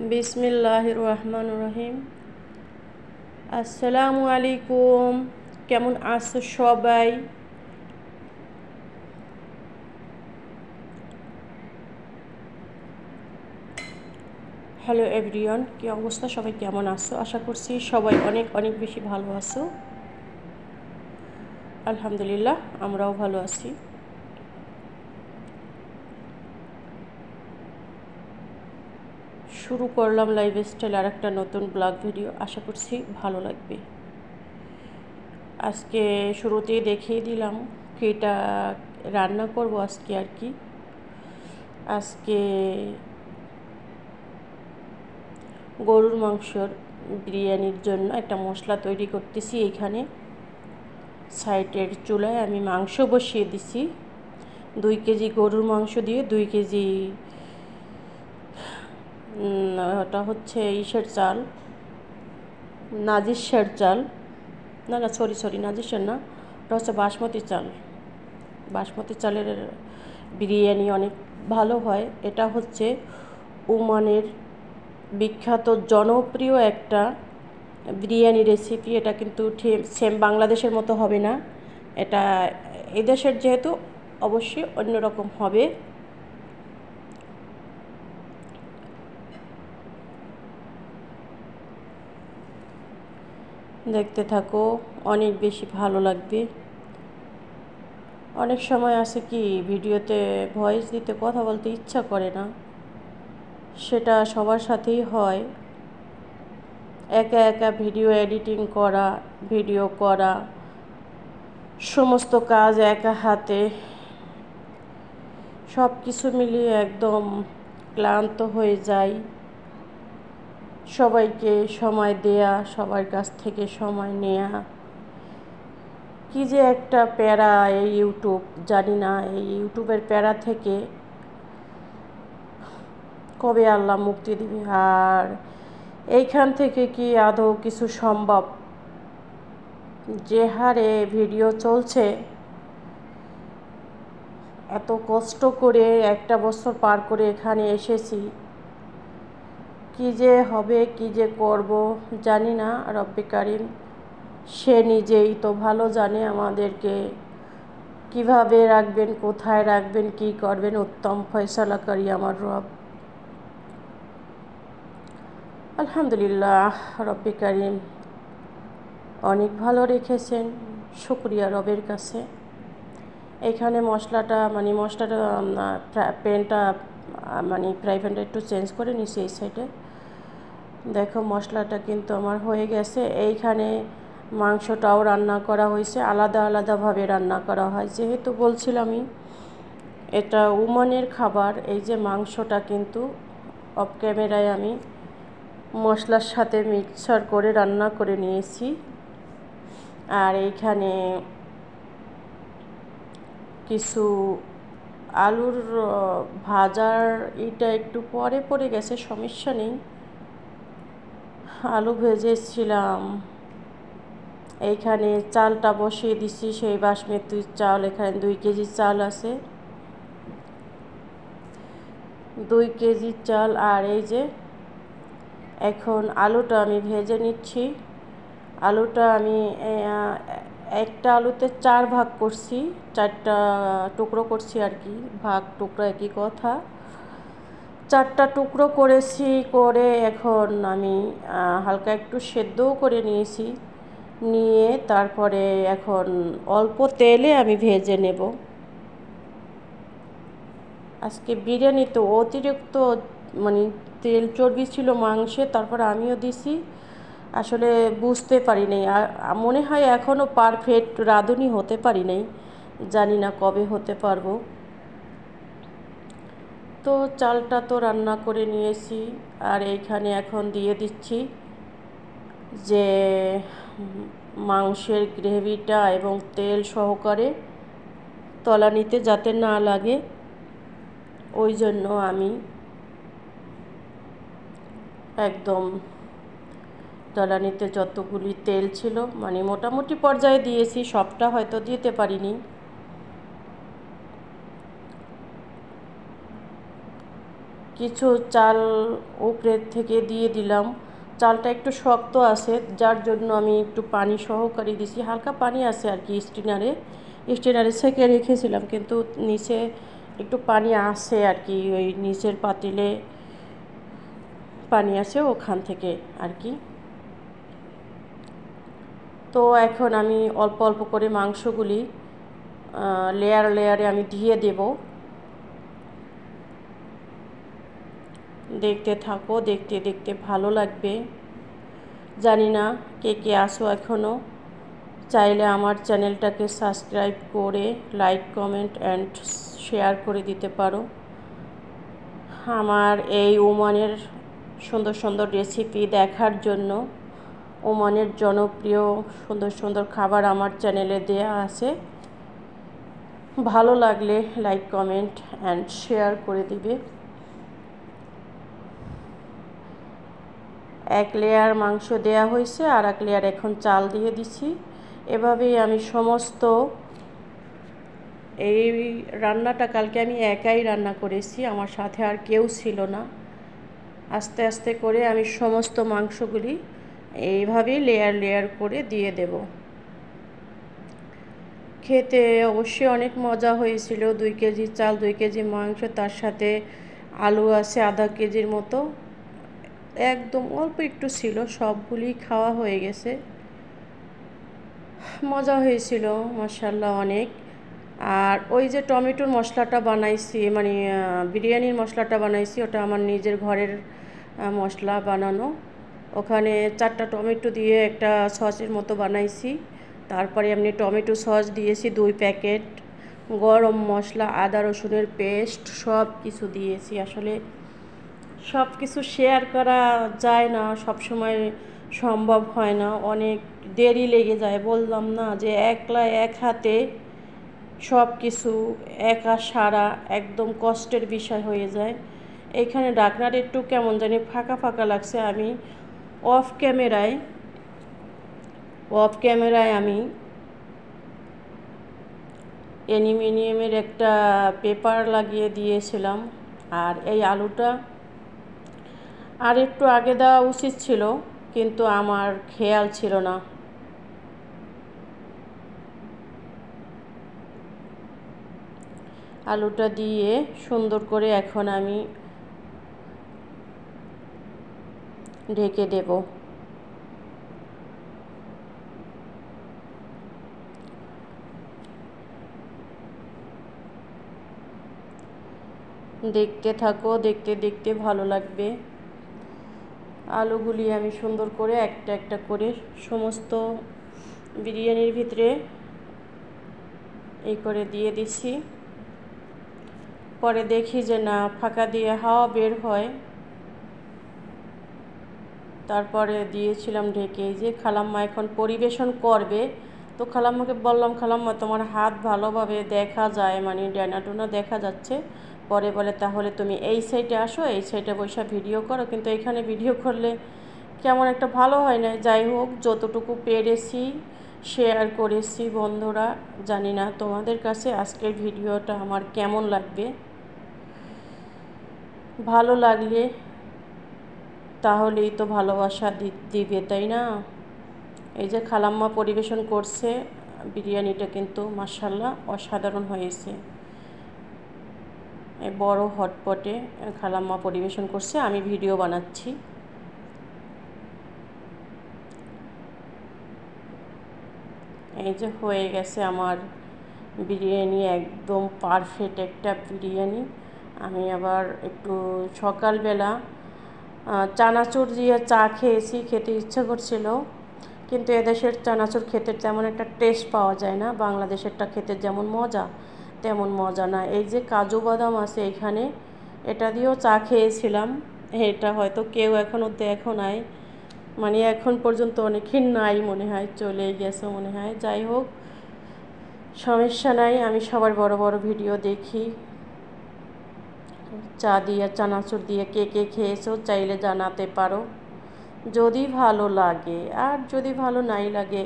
বিসমিল্লাহির রহমানির রহিম। আসসালামু আলাইকুম। কেমন আছো সবাই? হ্যালো এভরিওয়ান, কি অবস্থা? সবাই কেমন আছো? আশা করছি সবাই অনেক অনেক বেশি ভালো আছো। আলহামদুলিল্লাহ, আমরাও ভালো আছি। শুরু করলাম লাইফস্টাইল আর একটা নতুন ব্লগ ভিডিও। আশা করছি ভালো লাগবে। আজকে শুরুতেই দেখিয়ে দিলাম কিটা রান্না করব আজকে আর কি। আজকে গরুর মাংসর বিরিয়ানির জন্য একটা মশলা তৈরি করতেছি। এইখানে সাইডের চুলায় আমি মাংস বসিয়ে দিছি। 2 কেজি গরুর মাংস দিয়ে 2 কেজি ওটা হচ্ছে ইসের চাল, নাজিরশার চাল। না সরি নাজিরশার না, ওটা হচ্ছে বাসমতি চাল। বাসমতি চালের বিরিয়ানি অনেক ভালো হয়। এটা হচ্ছে ওমানের বিখ্যাত জনপ্রিয় একটা বিরিয়ানি রেসিপি। এটা কিন্তু সেম বাংলাদেশের মতো হবে না। এটা এদেশের যেহেতু অবশ্যই অন্যরকম হবে। দেখতে থাকো, অনেক বেশি ভালো লাগবে। অনেক সময় আছে কি ভিডিওতে ভয়েস দিতে কথা বলতে ইচ্ছা করে না, সেটা সবার সাথেই হয়। একা একা ভিডিও এডিটিং করা, ভিডিও করা, সমস্ত কাজ একা হাতে, সব কিছু মিলিয়ে একদম ক্লান্ত হয়ে যায়। সবাইকে সময় দেয়া, সবার কাছ থেকে সময় নেয়া, কি যে একটা প্যারা এই ইউটিউব। জানি না এই ইউটিউবের প্যারা থেকে কবে আল্লাহ মুক্তি দিবে। আর এইখান থেকে কি আদৌ কিছু সম্ভব? যে হারে ভিডিও চলছে, এত কষ্ট করে একটা বছর পার করে এখানে এসেছি, কি যে হবে, কি যে করব জানি না। রব্বে কারিম সে নিজেই তো ভালো জানে আমাদেরকে কিভাবে রাখবেন, কোথায় রাখবেন, কি করবেন। উত্তম ফয়সালাকারী আমার রব। আলহামদুলিল্লাহ, রব্বে কারিম অনেক ভালো রেখেছেন। শুকরিয়া রবের কাছে। এখানে মশলাটা প্যানটা ফ্রাই প্যানটা একটু চেঞ্জ করে নিছি এই সাইডে। দেখো মশলাটা কিন্তু আমার হয়ে গেছে। এইখানে মাংসটাও রান্না করা হয়েছে, আলাদা আলাদাভাবে রান্না করা হয়। যেহেতু বলছিলামই এটা ওমানের খাবার, এই যে মাংসটা কিন্তু অফ ক্যামেরায় আমি মশলার সাথে মিক্সার করে রান্না করে নিয়েছি। আর এইখানে কিছু আলুর ভাজার এটা একটু পরে পড়ে গেছে, সমস্যা নেই। আলু ভেজেছিলাম। এইখানে চালটা বসিয়ে দিছি, সেই বাসমতি চাল। এখানে 2 কেজি চাল আছে, 2 কেজি চাল। আর এই যে এখন আলুটা আমি ভেজে নিচ্ছি। আলুটা আমি একটা আলুতে 4 ভাগ করছি, 4টা টুকরো করছি আর কি। ভাগ টুকরো একই কথা। 4টা টুকরো করেছি, করে এখন আমি হালকা একটু সেদ্ধও করে নিয়েছি। নিয়ে তারপরে এখন অল্প তেলে আমি ভেজে নেব। আজকে বিরিয়ানিতে অতিরিক্ত তেল চর্বি ছিল মাংসে, তারপর আমিও দিছি। আসলে বুঝতে পারি নাই, মনে হয় এখনও পারফেক্ট রাঁধুনি হতে পারি নাই। জানি না কবে হতে পারবো। তো চালটা তো রান্না করে নিয়েছি। আর এইখানে এখন দিয়ে দিচ্ছি যে মাংসের গ্রেভিটা, এবং তেল সহকারে তলানিতে যাতে না লাগে, ওই জন্য আমি একদম তলানিতে যতগুলি তেল ছিল মোটামুটি পর্যায়ে দিয়েছি, সবটা হয়তো দিতে পারিনি। কিছু চাল উপরে থেকে দিয়ে দিলাম। চালটা একটু শক্ত আছে, যার জন্য আমি একটু পানি সহকারে দিছি। হালকা পানি আছে আর কি, স্টিনারে সেঁকে রেখেছিলাম, কিন্তু নিচে একটু পানি আছে আর কি, ওই নিচের পাতিলে পানি আছে ওখান থেকে আর কি। তো এখন আমি অল্প অল্প করে মাংসগুলি লেয়ারে আমি দিয়ে দেব। দেখতে থাকো, দেখতে দেখতে ভালো লাগবে। জানি না কে কে আসো এখনও, চাইলে আমার চ্যানেলটাকে সাবস্ক্রাইব করে লাইক কমেন্ট অ্যান্ড শেয়ার করে দিতে পারো। আমার এই ওমানের সুন্দর সুন্দর রেসিপি দেখার জন্য, ওমানের জনপ্রিয় সুন্দর সুন্দর খাবার আমার চ্যানেলে দেয়া আছে। ভালো লাগলে লাইক কমেন্ট অ্যান্ড শেয়ার করে দিবে। এক লেয়ার মাংস দেয়া হয়েছে, আর এক লেয়ার এখন চাল দিয়ে দিছি। এভাবেই আমি সমস্ত এই রান্নাটা কালকে আমি একাই রান্না করেছি, আমার সাথে আর কেউ ছিল না। আস্তে আস্তে করে আমি সমস্ত মাংসগুলি এইভাবেই লেয়ার করে দিয়ে দেব। খেতে অবশ্যই অনেক মজা হয়েছিল। 2 কেজি চাল, 2 কেজি মাংস, তার সাথে আলু আছে আধা কেজির মতো, একদম অল্প একটু ছিল, সবগুলি খাওয়া হয়ে গেছে। মজা হয়েছিল মাশাআল্লাহ অনেক। আর ওই যে টমেটোর মশলাটা বানাইছি, মানে বিরিয়ানির মশলাটা বানাইছি, ওটা আমার নিজের ঘরের মশলা বানানো। ওখানে 4টা টমেটো দিয়ে একটা সসের মতো বানাইছি। তারপরে এমনি টমেটো সস দিয়েছি 2 প্যাকেট, গরম মশলা, আদা রসুনের পেস্ট, সব কিছু দিয়েছি। আসলে সব কিছু শেয়ার করা যায় না, সব সময় সম্ভব হয় না, অনেক দেরি লেগে যায়। বললাম না যে একলা এক হাতে সব কিছু একা সারা একদম কষ্টের বিষয় হয়ে যায়। এইখানে ঢাকনার একটু কেমন জানি ফাঁকা ফাঁকা লাগছে। আমি অফ ক্যামেরায় আমি অ্যালুমিনিয়ামের একটা পেপার লাগিয়ে দিয়েছিলাম। আর এই আলুটা আর একটু আগে দেওয়া উচিত ছিল, কিন্তু আমার খেয়াল ছিল না। আলুটা দিয়ে সুন্দর করে এখন আমি ঢেকে দেব। দেখতে থাকো, দেখতে দেখতে ভালো লাগবে। আলুগুলি আমি সুন্দর করে একটা একটা করে সমস্ত বিরিয়ানির ভিতরে এই করে দিয়ে দিছি। পরে দেখি যে না, ফাঁকা দিয়ে হাওয়া বের হয়, তারপরে দিয়েছিলাম ঢেকে। এই যে খালাম্মা এখন পরিবেশন করবে, তো খালাম্মাকে বললাম, খালাম্মা তোমার হাত ভালোভাবে দেখা যায়, মানে ডানা টোনা দেখা যাচ্ছে। পরে বলে তাহলে তুমি এই সাইডে আসো, এই সাইডে বসে ভিডিও করো, কিন্তু এখানে ভিডিও করলে কেমন একটা ভালো হয় না। যাই হোক, যতটুকু পেরেছি শেয়ার করেছি বন্ধুরা। জানি না তোমাদের কাছে আজকের ভিডিওটা আমার কেমন লাগবে। ভালো লাগলে তাহলেই তো ভালোবাসা দিবে, তাই না? এই যে খালাম্মা পরিবেশন করছে বিরিয়ানিটা, কিন্তু মাশাআল্লাহ অসাধারণ হয়েছে। এই বড় হটপটে খালাম্মা পরিবেশন করছে, আমি ভিডিও বানাচ্ছি। এই যে হয়ে গেছে আমার বিরিয়ানি, একদম পারফেক্ট একটা বিরিয়ানি। আমি আবার একটু সকালবেলা চানাচুর দিয়ে চা খেয়েছি, খেতে ইচ্ছা করছিল, কিন্তু এদেশের চানাচুর খেতে তেমন একটা টেস্ট পাওয়া যায় না। বাংলাদেশেরটা খেতে যেমন মজা, তেমন মজা না। এই যে কাজু বাদাম আছে এখানে, এটা দিয়েও চা খেয়েছিলাম। এটা হয়তো কেউ এখনও দেখো নাই, মানে এখন পর্যন্ত অনেকেই নাই মনে হয়, চলেই গেছে মনে হয়। যাই হোক, সমস্যা নাই, আমি সবার বড় বড় ভিডিও দেখি। চা দিয়ে, চানাচুর দিয়ে কে কে খেয়েছো চাইলে জানাতে পারো, যদি ভালো লাগে। আর যদি ভালো নাই লাগে